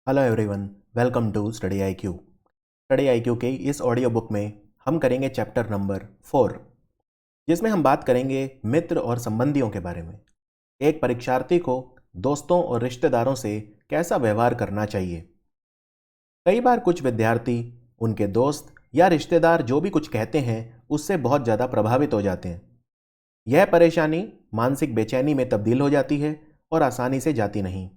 Hello everyone, welcome to study I Q. Study I Q के इस audio book में हम करेंगे चैप्टर नंबर 4, जिसमें हम बात करेंगे मित्र और संबंधियों के बारे में। एक परीक्षार्थी को दोस्तों और रिश्तेदारों से कैसा व्यवहार करना चाहिए। कई बार कुछ विद्यार्थी उनके दोस्त या रिश्तेदार जो भी कुछ कहते हैं उससे बहुत ज़्यादा प्रभावित हो जाते हैं। यह परेशानी मानसिक बेचैनी में तब्दील हो जाती है और आसानी से जाती नहीं।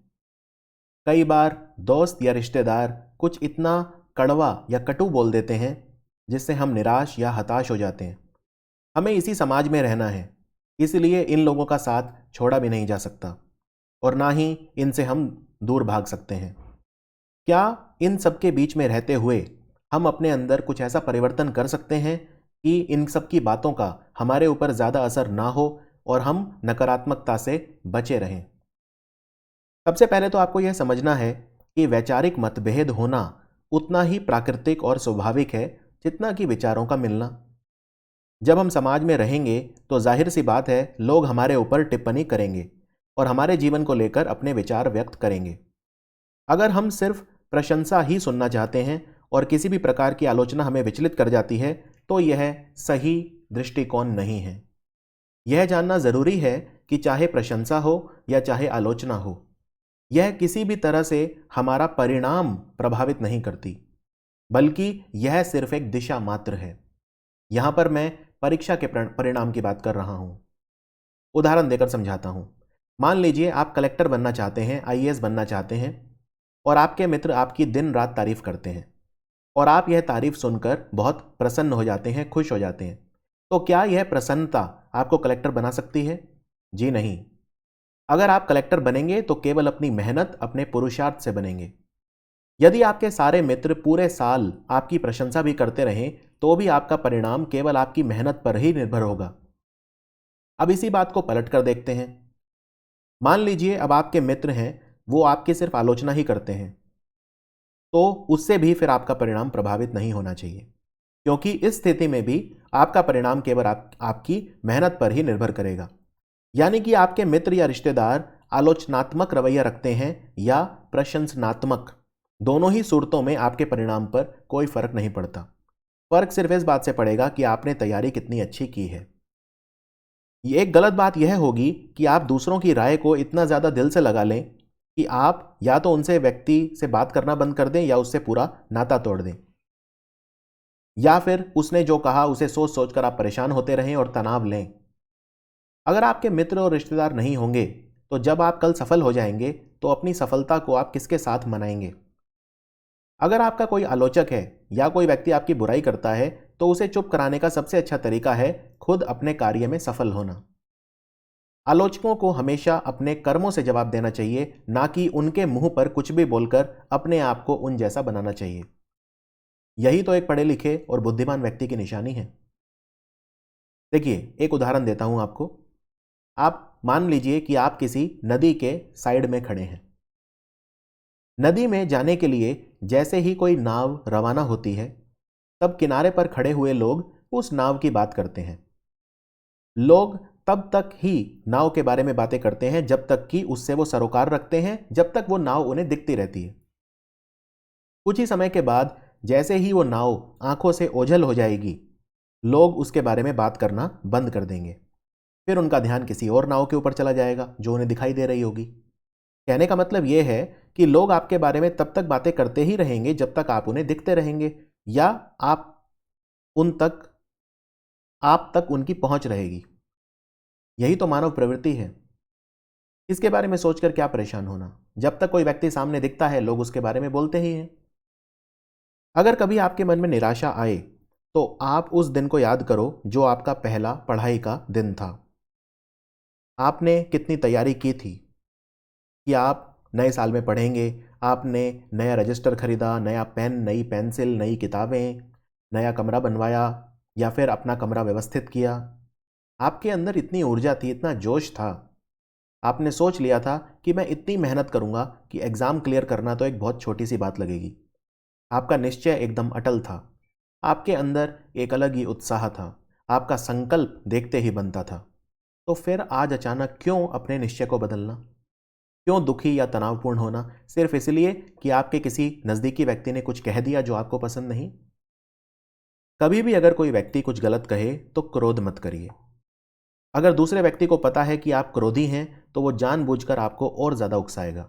कई बार दोस्त या रिश्तेदार कुछ इतना कड़वा या कटु बोल देते हैं जिससे हम निराश या हताश हो जाते हैं। हमें इसी समाज में रहना है, इसलिए इन लोगों का साथ छोड़ा भी नहीं जा सकता और ना ही इनसे हम दूर भाग सकते हैं। क्या इन सब के बीच में रहते हुए हम अपने अंदर कुछ ऐसा परिवर्तन कर सकते हैं कि इन सब की बातों का हमारे ऊपर ज़्यादा असर ना हो और हम नकारात्मकता से बचे रहें? सबसे पहले तो आपको यह समझना है कि वैचारिक मतभेद होना उतना ही प्राकृतिक और स्वाभाविक है जितना कि विचारों का मिलना। जब हम समाज में रहेंगे तो जाहिर सी बात है, लोग हमारे ऊपर टिप्पणी करेंगे और हमारे जीवन को लेकर अपने विचार व्यक्त करेंगे। अगर हम सिर्फ प्रशंसा ही सुनना चाहते हैं और किसी भी प्रकार की आलोचना हमें विचलित कर जाती है तो यह सही दृष्टिकोण नहीं है। यह जानना जरूरी है कि चाहे प्रशंसा हो या चाहे आलोचना हो, यह किसी भी तरह से हमारा परिणाम प्रभावित नहीं करती, बल्कि यह सिर्फ एक दिशा मात्र है। यहां पर मैं परीक्षा के परिणाम की बात कर रहा हूं। उदाहरण देकर समझाता हूं। मान लीजिए आप कलेक्टर बनना चाहते हैं, आईएएस बनना चाहते हैं और आपके मित्र आपकी दिन रात तारीफ करते हैं और आप यह तारीफ सुनकर बहुत प्रसन्न हो जाते हैं, खुश हो जाते हैं। तो क्या यह प्रसन्नता आपको कलेक्टर बना सकती है? जी नहीं। अगर आप कलेक्टर बनेंगे तो केवल अपनी मेहनत, अपने पुरुषार्थ से बनेंगे। यदि आपके सारे मित्र पूरे साल आपकी प्रशंसा भी करते रहें तो भी आपका परिणाम केवल आपकी मेहनत पर ही निर्भर होगा। अब इसी बात को पलट कर देखते हैं। मान लीजिए अब आपके मित्र हैं, वो आपकी सिर्फ आलोचना ही करते हैं, तो उससे भी फिर आपका परिणाम प्रभावित नहीं होना चाहिए, क्योंकि इस स्थिति में भी आपका परिणाम केवल आपकी मेहनत पर ही निर्भर करेगा। यानी कि आपके मित्र या रिश्तेदार आलोचनात्मक रवैया रखते हैं या प्रशंसनात्मक, दोनों ही सूरतों में आपके परिणाम पर कोई फर्क नहीं पड़ता। फर्क सिर्फ इस बात से पड़ेगा कि आपने तैयारी कितनी अच्छी की है। ये एक गलत बात यह होगी कि आप दूसरों की राय को इतना ज़्यादा दिल से लगा लें कि आप या तो उनसे व्यक्ति से बात करना बंद कर दें या उससे पूरा नाता तोड़ दें, या फिर उसने जो कहा उसे सोच सोच कर आप परेशान होते रहें और तनाव लें। अगर आपके मित्र और रिश्तेदार नहीं होंगे तो जब आप कल सफल हो जाएंगे तो अपनी सफलता को आप किसके साथ मनाएंगे? अगर आपका कोई आलोचक है या कोई व्यक्ति आपकी बुराई करता है तो उसे चुप कराने का सबसे अच्छा तरीका है खुद अपने कार्य में सफल होना। आलोचकों को हमेशा अपने कर्मों से जवाब देना चाहिए, ना कि उनके मुंह पर कुछ भी बोलकर अपने आप को उन जैसा बनाना चाहिए। यही तो एक पढ़े लिखे और बुद्धिमान व्यक्ति की निशानी है। देखिए, एक उदाहरण देता हूं आपको। आप मान लीजिए कि आप किसी नदी के साइड में खड़े हैं। नदी में जाने के लिए जैसे ही कोई नाव रवाना होती है, तब किनारे पर खड़े हुए लोग उस नाव की बात करते हैं। लोग तब तक ही नाव के बारे में बातें करते हैं जब तक कि उससे वो सरोकार रखते हैं, जब तक वो नाव उन्हें दिखती रहती है। कुछ ही समय के बाद जैसे ही वो नाव आंखों से ओझल हो जाएगी, लोग उसके बारे में बात करना बंद कर देंगे। फिर उनका ध्यान किसी और नाव के ऊपर चला जाएगा जो उन्हें दिखाई दे रही होगी। कहने का मतलब यह है कि लोग आपके बारे में तब तक बातें करते ही रहेंगे जब तक आप उन्हें दिखते रहेंगे या आप उन तक आप तक उनकी पहुंच रहेगी। यही तो मानव प्रवृत्ति है। इसके बारे में सोचकर क्या परेशान होना। जब तक कोई व्यक्ति सामने दिखता है लोग उसके बारे में बोलते ही हैं। अगर कभी आपके मन में निराशा आए तो आप उस दिन को याद करो जो आपका पहला पढ़ाई का दिन था। आपने कितनी तैयारी की थी कि आप नए साल में पढ़ेंगे। आपने नया रजिस्टर खरीदा, नया पेन, नई पेंसिल, नई किताबें, नया कमरा बनवाया या फिर अपना कमरा व्यवस्थित किया। आपके अंदर इतनी ऊर्जा थी, इतना जोश था। आपने सोच लिया था कि मैं इतनी मेहनत करूंगा कि एग्ज़ाम क्लियर करना तो एक बहुत छोटी सी बात लगेगी। आपका निश्चय एकदम अटल था। आपके अंदर एक अलग ही उत्साह था। आपका संकल्प देखते ही बनता था। तो फिर आज अचानक क्यों अपने निश्चय को बदलना? क्यों दुखी या तनावपूर्ण होना? सिर्फ इसलिए कि आपके किसी नज़दीकी व्यक्ति ने कुछ कह दिया जो आपको पसंद नहीं? कभी भी अगर कोई व्यक्ति कुछ गलत कहे तो क्रोध मत करिए। अगर दूसरे व्यक्ति को पता है कि आप क्रोधी हैं तो वो जानबूझकर आपको और ज़्यादा उकसाएगा।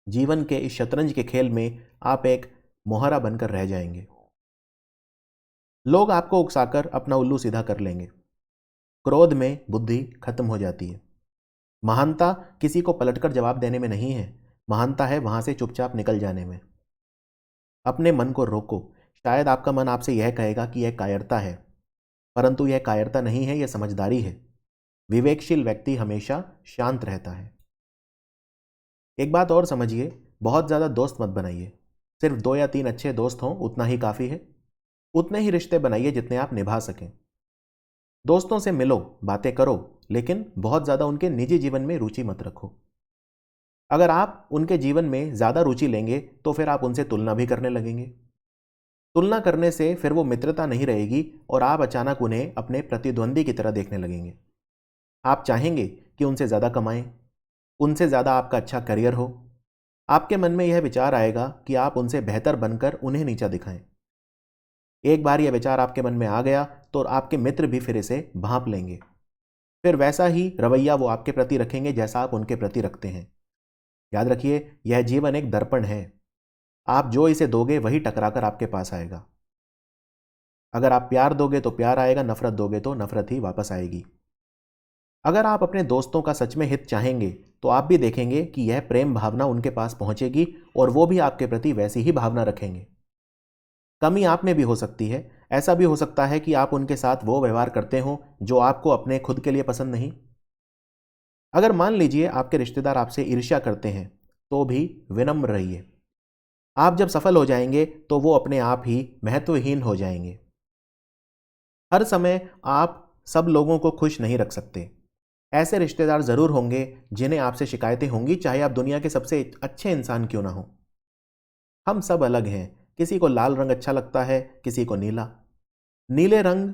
जीवन के इस शतरंज के खेल में आप एक मोहरा बनकर रह जाएंगे। लोग आपको उकसाकर अपना उल्लू सीधा कर लेंगे। क्रोध में बुद्धि खत्म हो जाती है। महानता किसी को पलटकर जवाब देने में नहीं है, महानता है वहां से चुपचाप निकल जाने में। अपने मन को रोको। शायद आपका मन आपसे यह कहेगा कि यह कायरता है, परंतु यह कायरता नहीं है, यह समझदारी है। विवेकशील व्यक्ति हमेशा शांत रहता है। एक बात और समझिए, बहुत ज़्यादा दोस्त मत बनाइए। सिर्फ 2 या 3 अच्छे दोस्त हों उतना ही काफ़ी है। उतने ही रिश्ते बनाइए जितने आप निभा सकें। दोस्तों से मिलो, बातें करो, लेकिन बहुत ज़्यादा उनके निजी जीवन में रुचि मत रखो। अगर आप उनके जीवन में ज़्यादा रुचि लेंगे तो फिर आप उनसे तुलना भी करने लगेंगे। तुलना करने से फिर वो मित्रता नहीं रहेगी और आप अचानक उन्हें अपने प्रतिद्वंदी की तरह देखने लगेंगे। आप चाहेंगे कि उनसे ज़्यादा कमाएं, उनसे ज़्यादा आपका अच्छा करियर हो। आपके मन में यह विचार आएगा कि आप उनसे बेहतर बनकर उन्हें नीचा दिखाएं। एक बार यह विचार आपके मन में आ गया तो आपके मित्र भी फिर इसे भांप लेंगे। फिर वैसा ही रवैया वो आपके प्रति रखेंगे जैसा आप उनके प्रति रखते हैं। याद रखिए, यह जीवन एक दर्पण है। आप जो इसे दोगे वही टकराकर आपके पास आएगा। अगर आप प्यार दोगे तो प्यार आएगा, नफरत दोगे तो नफरत ही वापस आएगी। अगर आप अपने दोस्तों का सच में हित चाहेंगे तो आप भी देखेंगे कि यह प्रेम भावना उनके पास पहुंचेगी और वो भी आपके प्रति वैसी ही भावना रखेंगे। कमी आप में भी हो सकती है। ऐसा भी हो सकता है कि आप उनके साथ वो व्यवहार करते हो जो आपको अपने खुद के लिए पसंद नहीं। अगर मान लीजिए आपके रिश्तेदार आपसे ईर्ष्या करते हैं तो भी विनम्र रहिए। आप जब सफल हो जाएंगे तो वो अपने आप ही महत्वहीन हो जाएंगे। हर समय आप सब लोगों को खुश नहीं रख सकते। ऐसे रिश्तेदार जरूर होंगे जिन्हें आपसे शिकायतें होंगी, चाहे आप दुनिया के सबसे अच्छे इंसान क्यों ना हो। हम सब अलग हैं। किसी को लाल रंग अच्छा लगता है, किसी को नीला। नीले रंग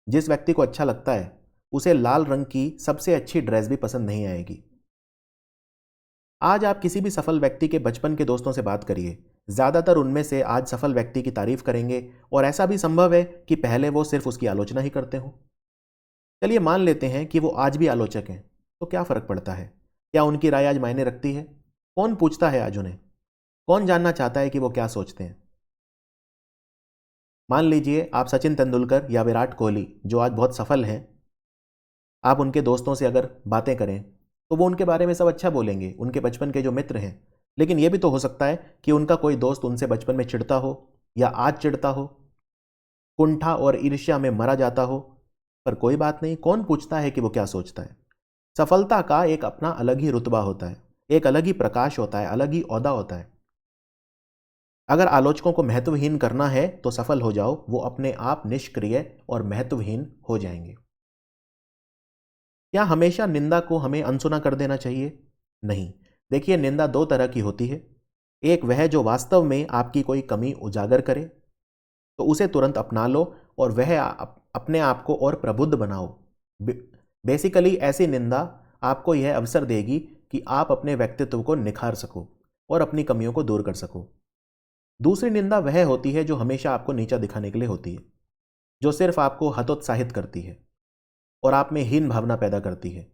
जिस व्यक्ति को अच्छा लगता है उसे लाल रंग की सबसे अच्छी ड्रेस भी पसंद नहीं आएगी। आज आप किसी भी सफल व्यक्ति के बचपन के दोस्तों से बात करिए, ज्यादातर उनमें से आज सफल व्यक्ति की तारीफ करेंगे और ऐसा भी संभव है कि पहले वो सिर्फ उसकी आलोचना ही करते हो। चलिए मान लेते हैं कि वो आज भी आलोचक हैं, तो क्या फर्क पड़ता है? क्या उनकी राय आज मायने रखती है? कौन पूछता है आज उन्हें? कौन जानना चाहता है कि वो क्या सोचते हैं? मान लीजिए आप सचिन तेंदुलकर या विराट कोहली जो आज बहुत सफल हैं, आप उनके दोस्तों से अगर बातें करें तो वो उनके बारे में सब अच्छा बोलेंगे, उनके बचपन के जो मित्र हैं। लेकिन यह भी तो हो सकता है कि उनका कोई दोस्त उनसे बचपन में चिढ़ता हो या आज चिढ़ता हो, कुंठा और ईर्ष्या में मरा जाता हो। पर कोई बात नहीं, कौन पूछता है कि वो क्या सोचता है? सफलता का एक अपना अलग ही रुतबा होता है, एक अलग ही प्रकाश होता है, अलग ही ओहदा होता है। अगर आलोचकों को महत्वहीन करना है तो सफल हो जाओ, वो अपने आप निष्क्रिय और महत्वहीन हो जाएंगे। क्या हमेशा निंदा को हमें अनसुना कर देना चाहिए? नहीं। देखिए, निंदा 2 तरह की होती है। एक वह जो वास्तव में आपकी कोई कमी उजागर करे तो उसे तुरंत अपना लो और वह अपने आप को और प्रबुद्ध बनाओ। बेसिकली ऐसी निंदा आपको यह अवसर देगी कि आप अपने व्यक्तित्व को निखार सको और अपनी कमियों को दूर कर सको। दूसरी निंदा वह होती है जो हमेशा आपको नीचा दिखाने के लिए होती है, जो सिर्फ आपको हतोत्साहित करती है और आप में हीन भावना पैदा करती है।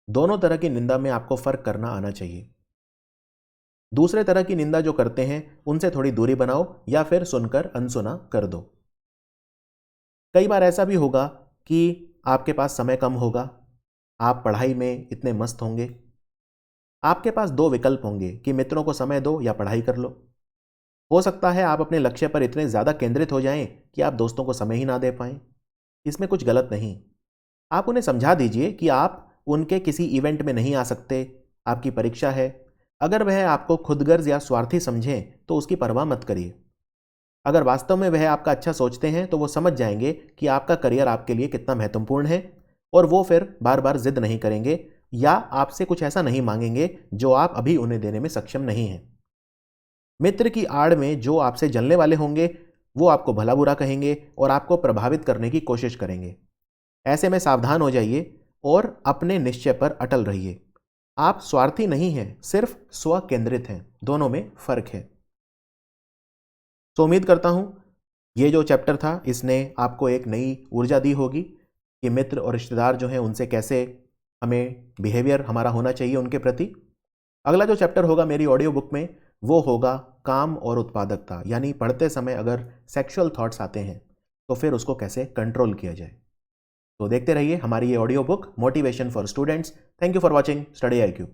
दोनों तरह की निंदा में आपको फर्क करना आना चाहिए। दूसरे तरह की निंदा जो करते हैं उनसे थोड़ी दूरी बनाओ या फिर सुनकर अनसुना कर दो। कई बार ऐसा भी होगा कि आपके पास समय कम होगा, आप पढ़ाई में इतने मस्त होंगे। आपके पास 2 विकल्प होंगे कि मित्रों को समय दो या पढ़ाई कर लो। हो सकता है आप अपने लक्ष्य पर इतने ज़्यादा केंद्रित हो जाएं कि आप दोस्तों को समय ही ना दे पाएं। इसमें कुछ गलत नहीं। आप उन्हें समझा दीजिए कि आप उनके किसी इवेंट में नहीं आ सकते, आपकी परीक्षा है। अगर वह आपको खुदगर्ज या स्वार्थी समझें तो उसकी परवाह मत करिए। अगर वास्तव में वह आपका अच्छा सोचते हैं तो वो समझ जाएंगे कि आपका करियर आपके लिए कितना महत्वपूर्ण है और वो फिर बार बार जिद नहीं करेंगे या आपसे कुछ ऐसा नहीं मांगेंगे जो आप अभी उन्हें देने में सक्षम नहीं हैं। मित्र की आड़ में जो आपसे जलने वाले होंगे वो आपको भला बुरा कहेंगे और आपको प्रभावित करने की कोशिश करेंगे। ऐसे में सावधान हो जाइए और अपने निश्चय पर अटल रहिए। आप स्वार्थी नहीं हैं, सिर्फ स्व केंद्रित हैं। दोनों में फर्क है। तो उम्मीद करता हूं ये जो चैप्टर था इसने आपको एक नई ऊर्जा दी होगी कि मित्र और रिश्तेदार जो हैं उनसे कैसे हमें बिहेवियर हमारा होना चाहिए उनके प्रति। अगला जो चैप्टर होगा मेरी ऑडियो बुक में वो होगा काम और उत्पादकता, यानी पढ़ते समय अगर सेक्सुअल थॉट्स आते हैं तो फिर उसको कैसे कंट्रोल किया जाए। तो देखते रहिए हमारी ये audio book motivation for students. Thank you for watching study IQ।